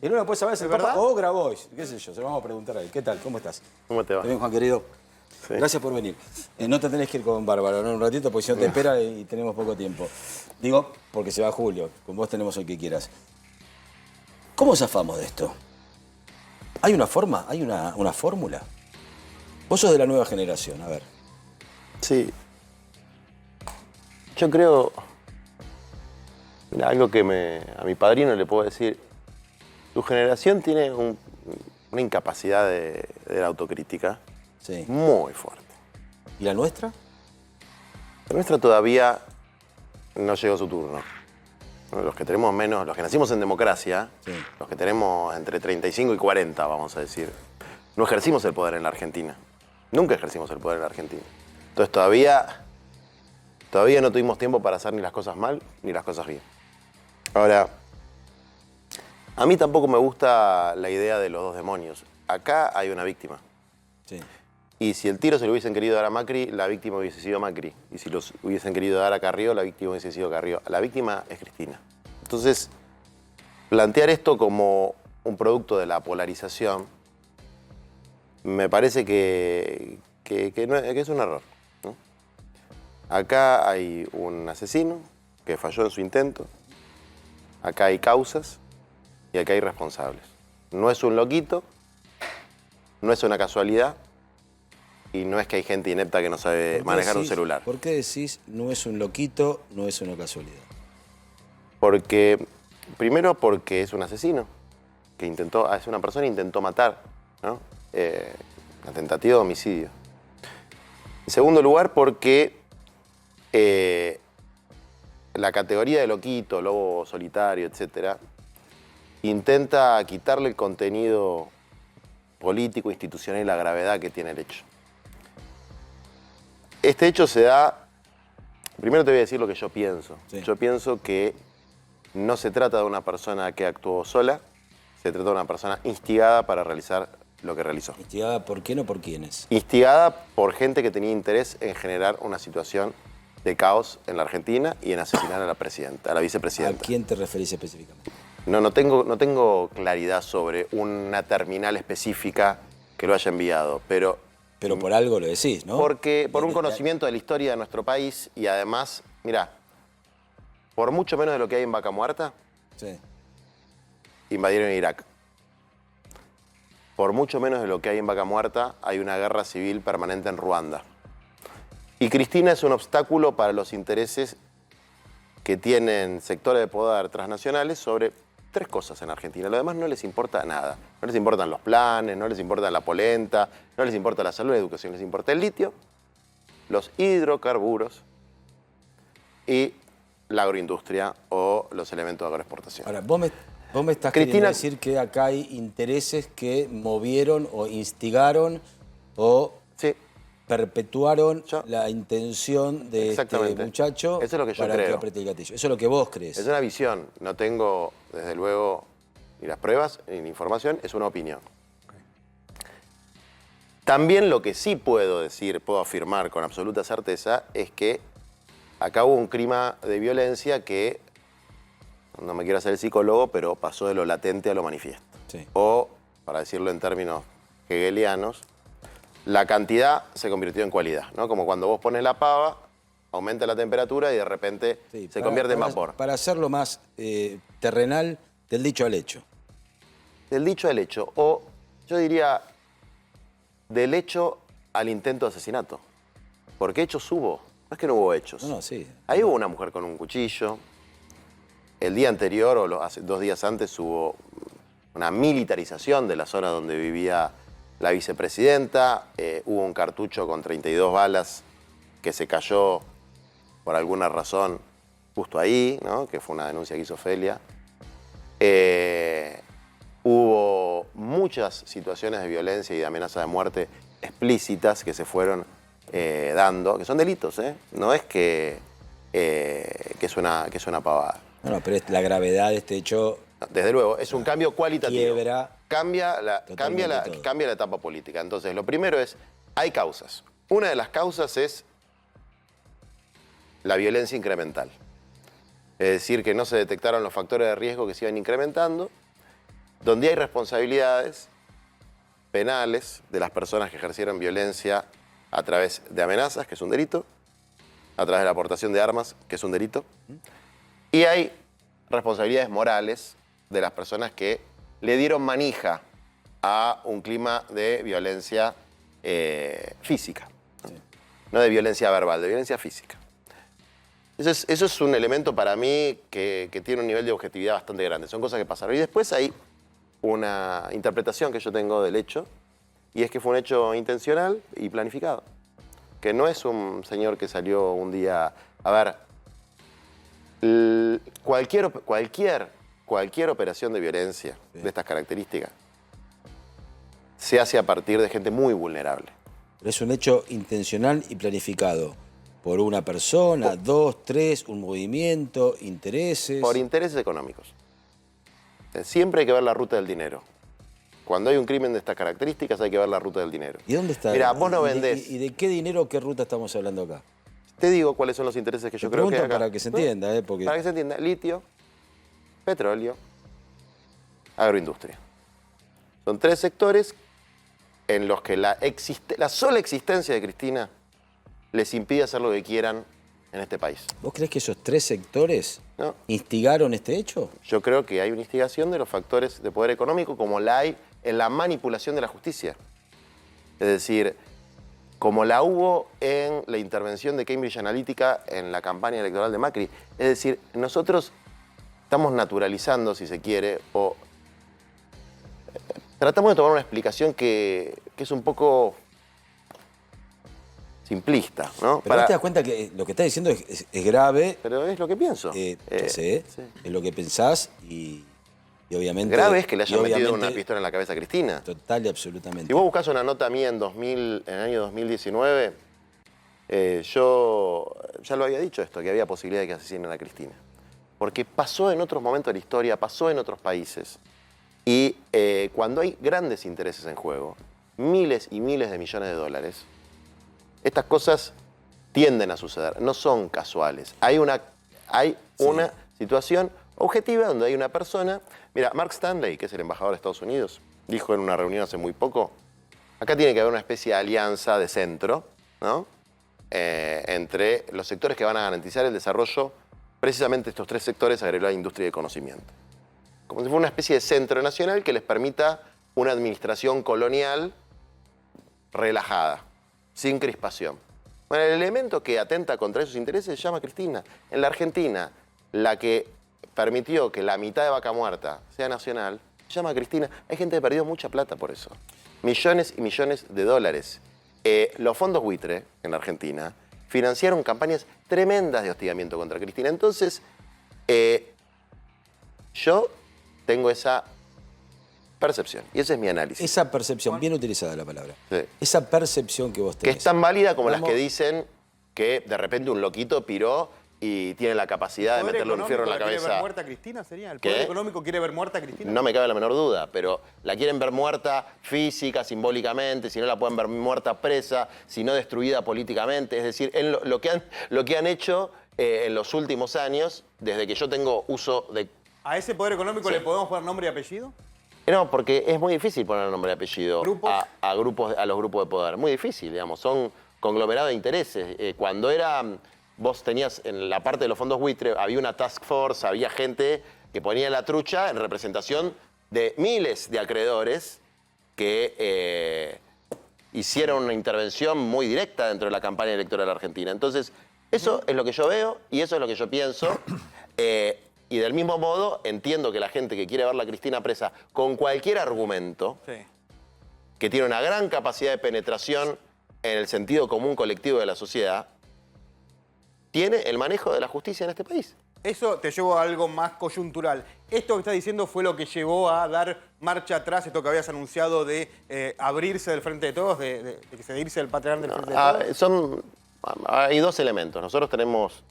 Y no lo puede saber si el ¿Es Papa verdad? o Grabois, qué sé yo, se lo vamos a preguntar a él. ¿Qué tal? ¿Cómo estás? ¿Cómo te va? Bien, Juan querido. Sí. Gracias por venir. No te tenés que ir con Bárbara, ¿no? Un ratito, porque si no te espera y tenemos poco tiempo. Digo, porque se va Julio. Con vos tenemos el que quieras. ¿Cómo zafamos de esto? ¿Hay una forma? ¿Hay una fórmula? Vos sos de la nueva generación, a ver. Sí. Yo creo... Mira, algo que a mi padrino le puedo decir. Tu generación tiene una incapacidad de la autocrítica Sí. muy fuerte. ¿Y la nuestra? La nuestra todavía no llegó su turno. Los que tenemos menos, los que nacimos en democracia, Sí. los que tenemos entre 35 y 40, vamos a decir, no ejercimos el poder en la Argentina. Nunca ejercimos el poder en la Argentina. Entonces todavía no tuvimos tiempo para hacer ni las cosas mal ni las cosas bien. Ahora, a mí tampoco me gusta la idea de los dos demonios. Acá hay una víctima. Sí. Y si el tiro se lo hubiesen querido dar a Macri, la víctima hubiese sido Macri. Y si los hubiesen querido dar a Carrió, la víctima hubiese sido Carrió. La víctima es Cristina. Entonces, plantear esto como un producto de la polarización me parece que es un error, ¿no? Acá hay un asesino que falló en su intento. Acá hay causas y acá hay responsables. No es un loquito, no es una casualidad. Y no es que hay gente inepta que no sabe manejar un celular. ¿Por qué decís no es un loquito, no es una casualidad? Primero porque es un asesino, es una persona que intentó matar, ¿no? Una tentativa de homicidio. En segundo lugar porque la categoría de loquito, lobo solitario, etc., intenta quitarle el contenido político, institucional y la gravedad que tiene el hecho. Este hecho se da... Primero te voy a decir lo que yo pienso. Sí. Yo pienso que no se trata de una persona que actuó sola, se trata de una persona instigada para realizar lo que realizó. ¿Instigada por quién o por quiénes? Instigada por gente que tenía interés en generar una situación de caos en la Argentina y en asesinar a la presidenta, a la ¿A vicepresidenta. quién te referís específicamente? No tengo claridad sobre una terminal específica que lo haya enviado, pero por algo lo decís, ¿no? porque por un conocimiento de la historia de nuestro país y además, mirá, por mucho menos de lo que hay en Vaca Muerta, Sí. invadieron Irak. Por mucho menos de lo que hay en Vaca Muerta, hay una guerra civil permanente en Ruanda. Y Cristina es un obstáculo para los intereses que tienen sectores de poder transnacionales sobre tres cosas en Argentina. Lo demás no les importa nada. No les importan los planes, no les importa la polenta, no les importa la salud, la educación, les importa el litio, los hidrocarburos y la agroindustria o los elementos de agroexportación. Ahora, vos me estás Cristina- queriendo decir que acá hay intereses que movieron o instigaron o Sí, perpetuaron Yo- la intención de este Exactamente. muchacho Eso es lo que yo para que creo. apriete el gatillo. Eso es lo que vos crees. es una visión. No tengo, desde luego, ni las pruebas ni la información, es una opinión. También lo que sí puedo decir, puedo afirmar con absoluta certeza, es que acá hubo un clima de violencia que, no me quiero hacer el psicólogo, pero pasó de lo latente a lo manifiesto. Sí. O, para decirlo en términos hegelianos, la cantidad se convirtió en cualidad, ¿no? Como cuando vos pones la pava, aumenta la temperatura y de repente Sí, se convierte en vapor. Para hacerlo más terrenal, del dicho al hecho. Del dicho al hecho, o yo diría del hecho al intento de asesinato. Porque hechos hubo, no es que no hubo hechos. No, sí. Ahí hubo una mujer con un cuchillo. El día anterior, o hace 2 días antes, hubo una militarización de la zona donde vivía la vicepresidenta. Hubo un cartucho con 32 balas que se cayó por alguna razón justo ahí, ¿no? Que fue una denuncia que hizo Felia. Hubo muchas situaciones de violencia y de amenaza de muerte explícitas que se fueron dando, que son delitos, ¿eh? No es que es una pavada. No, pero la gravedad de este hecho Desde luego, es un cambio cualitativo. quiebra Cambia la etapa política. Entonces, lo primero es, hay causas. Una de las causas es la violencia incremental. Es decir, que no se detectaron los factores de riesgo que se iban incrementando donde hay responsabilidades penales de las personas que ejercieron violencia a través de amenazas, que es un delito, a través de la aportación de armas, que es un delito, y hay responsabilidades morales de las personas que le dieron manija a un clima de violencia física, ¿no? Sí. No de violencia verbal, de violencia física. Eso es un elemento para mí que tiene un nivel de objetividad bastante grande. Son cosas que pasaron. Y después hay una interpretación que yo tengo del hecho, y es que fue un hecho intencional y planificado. Que no es un señor que salió un día... A ver, cualquier operación de violencia de estas características se hace a partir de gente muy vulnerable. Pero es un hecho intencional y planificado. ¿Por una persona, dos, tres, un movimiento, intereses? Por intereses económicos. Siempre hay que ver la ruta del dinero. Cuando hay un crimen de estas características hay que ver la ruta del dinero. ¿Y dónde está? Mira, vos no vendés. ¿Y de qué dinero, qué ruta estamos hablando acá? Te digo cuáles son los intereses que yo creo que hay acá. Para que se entienda, porque... Para que se entienda. Litio, petróleo, agroindustria. Son tres sectores en los que la sola existencia de Cristina les impide hacer lo que quieran en este país. ¿Vos creés que esos tres sectores instigaron este hecho? Yo creo que hay una instigación de los factores de poder económico como la hay en la manipulación de la justicia. Es decir, como la hubo en la intervención de Cambridge Analytica en la campaña electoral de Macri. Es decir, nosotros estamos naturalizando, si se quiere, o tratamos de tomar una explicación que es un poco simplista, ¿no? Pero vos te das cuenta que lo que estás diciendo es grave. Pero es lo que pienso. Sí, es lo que pensás y obviamente... Grave es que le hayan metido una pistola en la cabeza a Cristina. Total y absolutamente. Si vos buscás una nota mía en el año 2019, yo ya lo había dicho esto, que había posibilidad de que asesinen a Cristina. Porque pasó en otros momentos de la historia, pasó en otros países. Y cuando hay grandes intereses en juego, miles y miles de millones de dólares, estas cosas tienden a suceder, no son casuales. Hay una situación objetiva donde hay una persona... Mira, Mark Stanley, que es el embajador de Estados Unidos, dijo en una reunión hace muy poco, acá tiene que haber una especie de alianza de centro, ¿no? Entre los sectores que van a garantizar el desarrollo, precisamente estos tres sectores, agregó la industria de conocimiento. Como si fuera una especie de centro nacional que les permita una administración colonial relajada, sin crispación. Bueno, el elemento que atenta contra esos intereses se llama Cristina. En la Argentina, la que permitió que la mitad de Vaca Muerta sea nacional, se llama Cristina. Hay gente que perdió mucha plata por eso. Millones y millones de dólares. Los fondos buitre en la Argentina financiaron campañas tremendas de hostigamiento contra Cristina. Entonces, yo tengo esa percepción. Y ese es mi análisis. Esa percepción, bien utilizada la palabra. Sí. Esa percepción que vos tenés. Que es tan válida como las que dicen que de repente un loquito piró y tiene la capacidad de meterle un fierro en la cabeza. ¿Quiere ver muerta a Cristina sería? ¿El poder económico quiere ver muerta a Cristina? No me cabe la menor duda, pero la quieren ver muerta física, simbólicamente, si no la pueden ver muerta presa, si no destruida políticamente. Es decir, lo que han hecho en los últimos años, desde que yo tengo uso de... ¿A ese poder económico le podemos poner nombre y apellido? No, porque es muy difícil poner nombre y apellido a los grupos de poder. Muy difícil, digamos. Son conglomerados de intereses. Cuando vos tenías en la parte de los fondos buitre, había una task force, había gente que ponía la trucha en representación de miles de acreedores que hicieron una intervención muy directa dentro de la campaña electoral argentina. Entonces, eso es lo que yo veo y eso es lo que yo pienso. Y del mismo modo, entiendo que la gente que quiere ver a Cristina presa con cualquier argumento, que tiene una gran capacidad de penetración en el sentido común colectivo de la sociedad, tiene el manejo de la justicia en este país. Eso te llevó a algo más coyuntural. Esto que estás diciendo fue lo que llevó a dar marcha atrás, esto que habías anunciado de abrirse del Frente de Todos, de irse del patriarca del Frente de Todos. Hay dos elementos. Nosotros tenemos...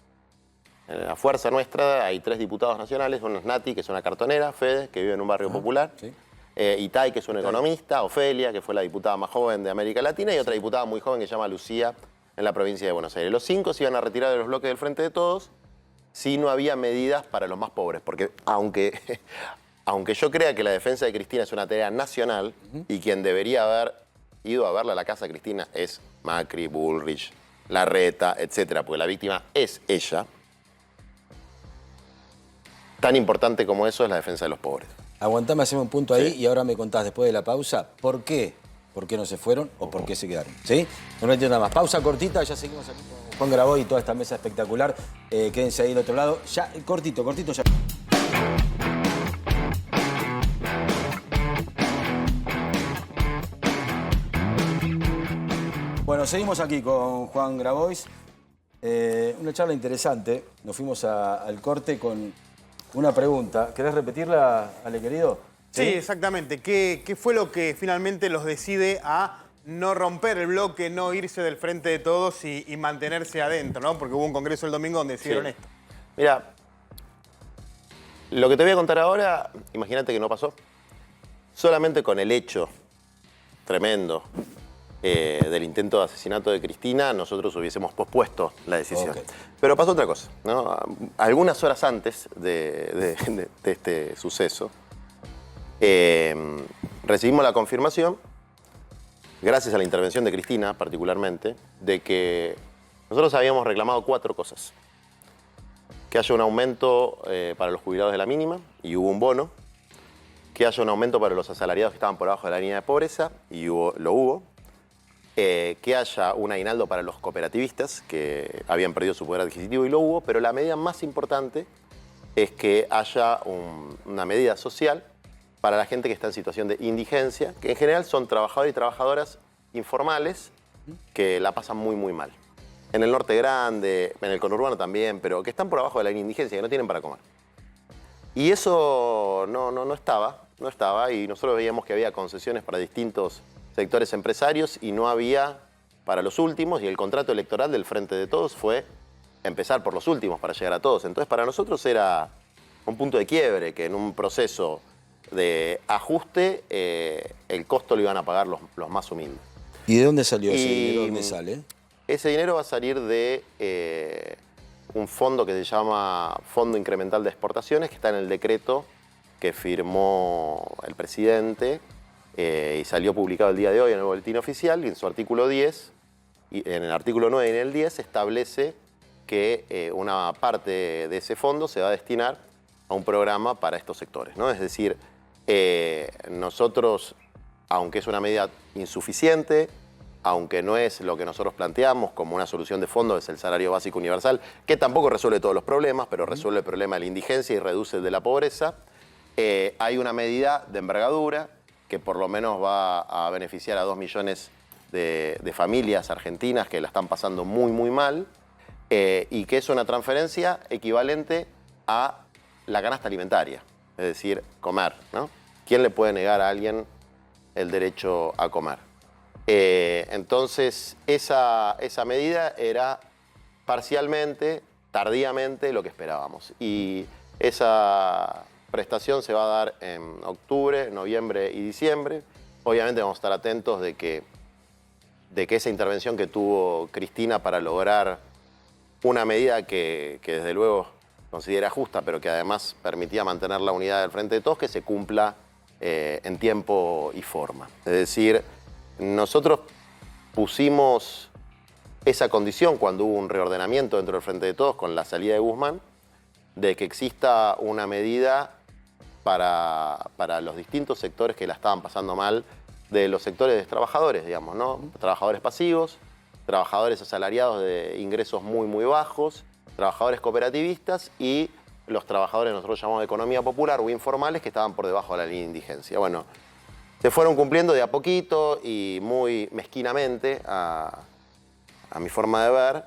En la fuerza nuestra hay 3 diputados nacionales. Uno es Nati, que es una cartonera, Fede, que vive en un barrio popular. Sí. Itay, que es un economista, Ofelia, que fue la diputada más joven de América Latina, y otra diputada muy joven que se llama Lucía, en la provincia de Buenos Aires. Los 5 se iban a retirar de los bloques del Frente de Todos si no había medidas para los más pobres. Porque aunque aunque yo crea que la defensa de Cristina es una tarea nacional y quien debería haber ido a verla a la casa de Cristina es Macri, Bullrich, Larreta, etcétera, porque la víctima es ella. Tan importante como eso es la defensa de los pobres. Aguantame, hacemos un punto ahí y ahora me contás después de la pausa por qué no se fueron o por qué se quedaron. ¿Sí? No entiendo nada más. Pausa cortita, ya seguimos aquí con Juan Grabois y toda esta mesa espectacular. Quédense ahí del otro lado. Ya, cortito, ya. Bueno, seguimos aquí con Juan Grabois. Una charla interesante. Nos fuimos al corte con una pregunta. ¿Querés repetirla, Ale querido? Sí, exactamente. ¿Qué fue lo que finalmente los decide a no romper el bloque, no irse del frente de todos y mantenerse adentro, ¿no? Porque hubo un congreso el domingo donde decidieron esto. Mira, lo que te voy a contar ahora, imagínate que no pasó. Solamente con el hecho tremendo del intento de asesinato de Cristina, nosotros hubiésemos pospuesto la decisión. Okay. Pero pasó otra cosa, ¿no? Algunas horas antes de este suceso, recibimos la confirmación, gracias a la intervención de Cristina particularmente, de que nosotros habíamos reclamado 4 cosas. Que haya un aumento para los jubilados de la mínima, y hubo un bono. Que haya un aumento para los asalariados que estaban por abajo de la línea de pobreza, y lo hubo. Que haya un aguinaldo para los cooperativistas que habían perdido su poder adquisitivo, y lo hubo, pero la medida más importante es que haya una medida social para la gente que está en situación de indigencia, que en general son trabajadores y trabajadoras informales que la pasan muy, muy mal. En el norte grande, en el conurbano también, pero que están por abajo de la indigencia, que no tienen para comer. Y eso no estaba, y nosotros veíamos que había concesiones para distintos sectores empresarios y no había para los últimos, y el contrato electoral del Frente de Todos fue empezar por los últimos para llegar a todos. Entonces para nosotros era un punto de quiebre, que en un proceso de ajuste el costo lo iban a pagar los más humildes. ¿Y de dónde salió ese dinero? ¿De dónde sale? Ese dinero va a salir de un fondo que se llama Fondo Incremental de Exportaciones, que está en el decreto que firmó el presidente y salió publicado el día de hoy en el Boletín Oficial, y en su artículo 10, y en el artículo 9 y en el 10 establece que una parte de ese fondo se va a destinar a un programa para estos sectores, ¿no? Es decir, nosotros, aunque es una medida insuficiente, aunque no es lo que nosotros planteamos como una solución de fondo, es el salario básico universal, que tampoco resuelve todos los problemas, pero resuelve el problema de la indigencia y reduce el de la pobreza, hay una medida de envergadura que por lo menos va a beneficiar a 2 millones de familias argentinas que la están pasando muy, muy mal, y que es una transferencia equivalente a la canasta alimentaria, es decir, comer, ¿no? ¿Quién le puede negar a alguien el derecho a comer? Entonces, esa medida era parcialmente, tardíamente, lo que esperábamos. Y esa prestación se va a dar en octubre, noviembre y diciembre. Obviamente vamos a estar atentos de que esa intervención que tuvo Cristina para lograr una medida que desde luego considera justa, pero que además permitía mantener la unidad del Frente de Todos, que se cumpla en tiempo y forma. Es decir, nosotros pusimos esa condición cuando hubo un reordenamiento dentro del Frente de Todos con la salida de Guzmán, de que exista una medida para los distintos sectores que la estaban pasando mal, de los sectores de trabajadores, digamos, ¿no? Trabajadores pasivos, trabajadores asalariados de ingresos muy, muy bajos, trabajadores cooperativistas y los trabajadores, nosotros llamamos de economía popular o informales, que estaban por debajo de la línea de indigencia. Bueno, se fueron cumpliendo de a poquito y muy mezquinamente, a mi forma de ver,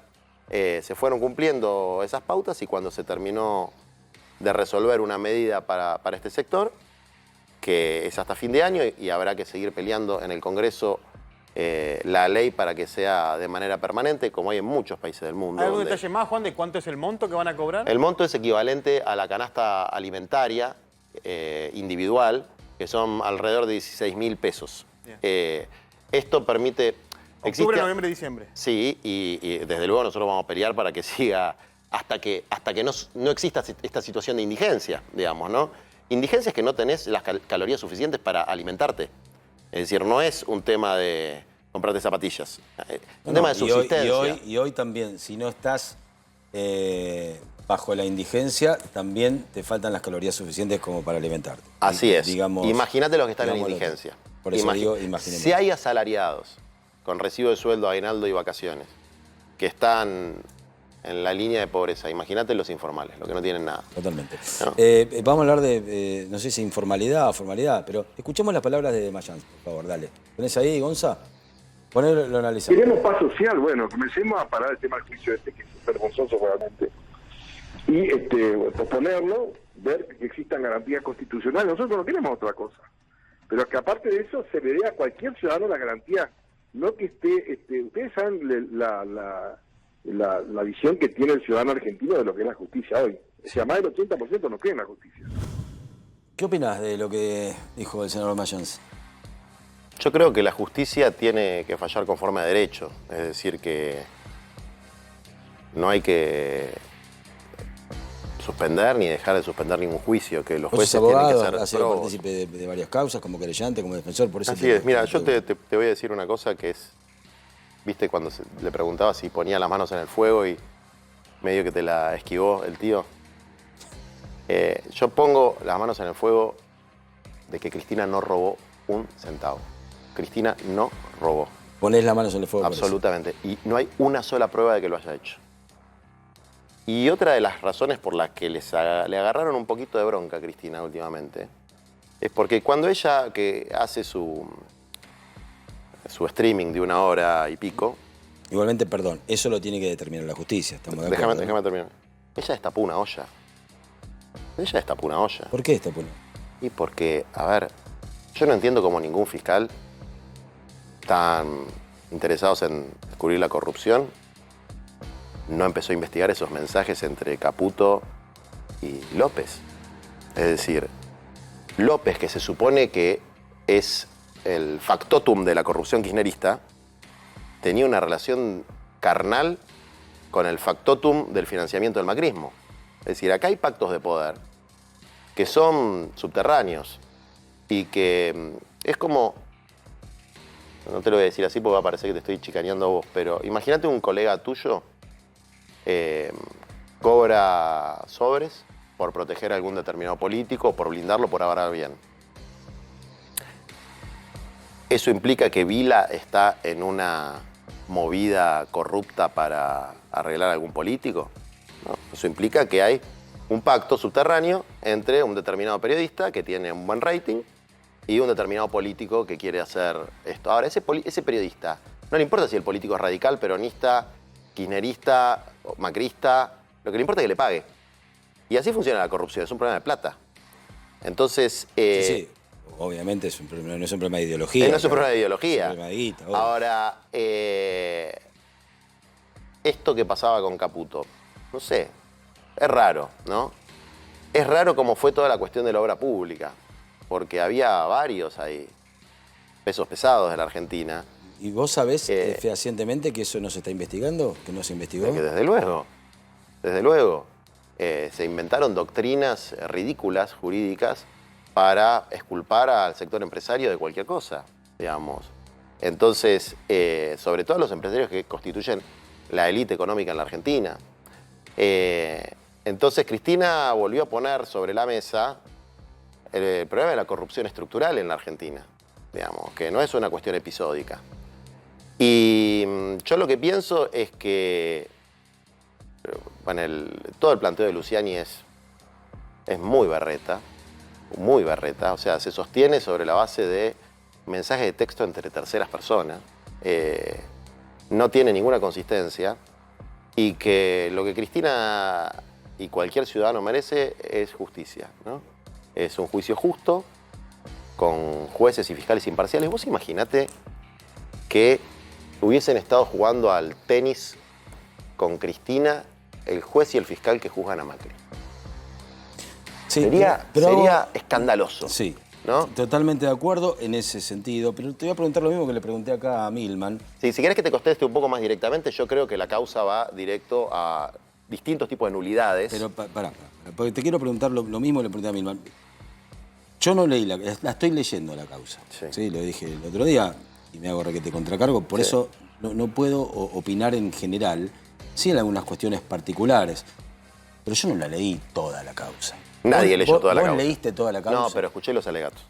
se fueron cumpliendo esas pautas, y cuando se terminó de resolver una medida para este sector, que es hasta fin de año, y habrá que seguir peleando en el Congreso la ley para que sea de manera permanente, como hay en muchos países del mundo. ¿Hay algún detalle más, Juan, de cuánto es el monto que van a cobrar? El monto es equivalente a la canasta alimentaria individual, que son alrededor de 16.000 pesos. Esto permite... Octubre, noviembre y diciembre. Sí, y desde luego nosotros vamos a pelear para que siga hasta que no exista esta situación de indigencia, digamos, ¿no? Indigencia es que no tenés las calorías suficientes para alimentarte. Es decir, no es un tema de comprarte zapatillas. Es un tema de subsistencia. Y hoy también, si no estás bajo la indigencia, también te faltan las calorías suficientes como para alimentarte. Así es. Imagínate los que están en indigencia. Por eso digo, imaginemos. Si hay asalariados con recibo de sueldo, aguinaldo y vacaciones que están en la línea de pobreza, imagínate los informales, los que no tienen nada. Totalmente. ¿No? Vamos a hablar de, no sé si informalidad o formalidad, pero escuchemos las palabras de Mayans, por favor, dale. ¿Tenés ahí, Gonza? Ponelo, lo analizamos. Queremos paz social, bueno, comencemos a parar el tema del juicio que es vergonzoso realmente. Y posponerlo, ver que existan garantías constitucionales. Nosotros no queremos otra cosa. Pero que aparte de eso se le dé a cualquier ciudadano la garantía, no que esté, ustedes saben la visión que tiene el ciudadano argentino de lo que es la justicia hoy. O sea, más del 80% no cree en la justicia. ¿Qué opinás de lo que dijo el senador Mayans? Yo creo que la justicia tiene que fallar conforme a derecho. Es decir, que no hay que suspender ni dejar de suspender ningún juicio, que los jueces abogado, tienen que ser has sido probos. partícipe de varias causas, como querellante, como defensor, por eso... Así es. Mira, yo te voy a decir una cosa que es... ¿Viste cuando le preguntaba si ponía las manos en el fuego y medio que te la esquivó el tío? Yo pongo las manos en el fuego de que Cristina no robó un centavo. Cristina no robó. Ponés las manos en el fuego. Absolutamente. Y no hay una sola prueba de que lo haya hecho. Y otra de las razones por las que le agarraron un poquito de bronca a Cristina últimamente es porque cuando ella que hace su streaming de 1 hora y pico... Igualmente, perdón, eso lo tiene que determinar la justicia, estamos de acuerdo. Déjame terminar. Ella destapó una olla. Ella destapó una olla. ¿Por qué destapó una olla? Y porque, a ver, yo no entiendo cómo ningún fiscal tan interesados en descubrir la corrupción no empezó a investigar esos mensajes entre Caputo y López. Es decir, López, que se supone que es el factotum de la corrupción kirchnerista, tenía una relación carnal con el factotum del financiamiento del macrismo. Es decir, acá hay pactos de poder que son subterráneos y que es como... No te lo voy a decir así porque va a parecer que te estoy chicaneando a vos, pero imagínate un colega tuyo cobra sobres por proteger a algún determinado político, por blindarlo, por hablar bien. ¿Eso implica que Vila está en una movida corrupta para arreglar a algún político? No, eso implica que hay un pacto subterráneo entre un determinado periodista que tiene un buen rating y un determinado político que quiere hacer esto. Ahora, ese periodista, no le importa si el político es radical, peronista, kirchnerista, macrista, lo que le importa es que le pague. Y así funciona la corrupción, es un problema de plata. Entonces... sí, obviamente no es un problema de ideología. No es un problema de ideología. Es un problema de guita, obvio. Ahora, esto que pasaba con Caputo, no sé, es raro, ¿no? Es raro como fue toda la cuestión de la obra pública, porque había varios ahí, pesos pesados de la Argentina. ¿Y vos sabés fehacientemente que eso no se está investigando? ¿Que no se investigó? Que desde luego. Se inventaron doctrinas ridículas, jurídicas, para exculpar al sector empresario de cualquier cosa, digamos. Entonces, sobre todo a los empresarios que constituyen la élite económica en la Argentina. Entonces, Cristina volvió a poner sobre la mesa el problema de la corrupción estructural en la Argentina, digamos, que no es una cuestión episódica. Y yo lo que pienso es que bueno, todo el planteo de Luciani es muy berreta, o sea, se sostiene sobre la base de mensajes de texto entre terceras personas, no tiene ninguna consistencia y que lo que Cristina y cualquier ciudadano merece es justicia, ¿no? Es un juicio justo, con jueces y fiscales imparciales. Vos imaginate que hubiesen estado jugando al tenis con Cristina, el juez y el fiscal que juzgan a Macri. Sí, sería escandaloso. Sí, ¿no? Totalmente de acuerdo en ese sentido, pero te voy a preguntar lo mismo que le pregunté acá a Milman. Sí, si querés que te conteste un poco más directamente, yo creo que la causa va directo a distintos tipos de nulidades. Pero pará, porque te quiero preguntar lo mismo que le pregunté a Milman. Yo no leí, la estoy leyendo la causa. Sí. Sí, lo dije el otro día y me hago requete contracargo. Por eso no puedo opinar en general. Sí en algunas cuestiones particulares. Pero yo no la leí toda la causa. Nadie leyó toda la causa. ¿Vos leíste toda la causa? No, pero escuché los alegatos.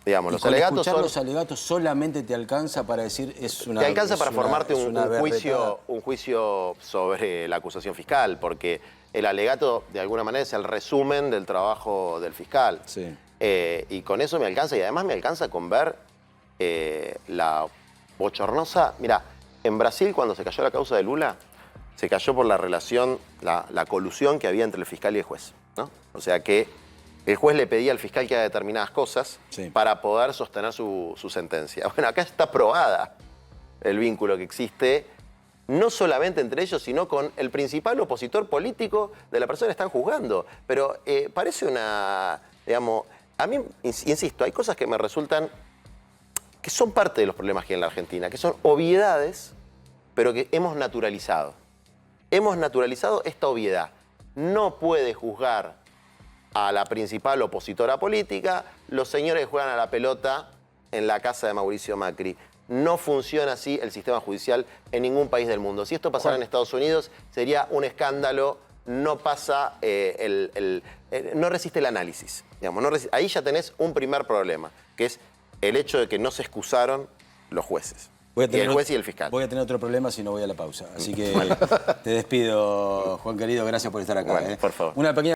Digamos, Y los con alegatos escuchar son... los alegatos solamente te alcanza para decir es una... Te alcanza para formarte un berretada. juicio sobre la acusación fiscal, porque el alegato, de alguna manera, es el resumen del trabajo del fiscal. Sí. Y con eso me alcanza, y además me alcanza con ver la bochornosa... Mirá, en Brasil, cuando se cayó la causa de Lula, se cayó por la relación, la colusión que había entre el fiscal y el juez, ¿no? O sea que el juez le pedía al fiscal que haga determinadas cosas para poder sostener su sentencia. Bueno, acá está probada el vínculo que existe, no solamente entre ellos, sino con el principal opositor político de la persona que están juzgando. Pero parece una, digamos, a mí, insisto, hay cosas que me resultan, que son parte de los problemas que hay en la Argentina, que son obviedades, pero que hemos naturalizado. Hemos naturalizado esta obviedad. No puede juzgar a la principal opositora política los señores que juegan a la pelota en la casa de Mauricio Macri. No funciona así el sistema judicial en ningún país del mundo. Si esto pasara en Estados Unidos, sería un escándalo. No pasa, no resiste el análisis. Digamos, ahí ya tenés un primer problema, que es el hecho de que no se excusaron los jueces. El juez y el fiscal. Voy a tener otro problema si no voy a la pausa. Así que te despido, Juan querido. Gracias por estar acá. Bueno, por favor. Una pequeña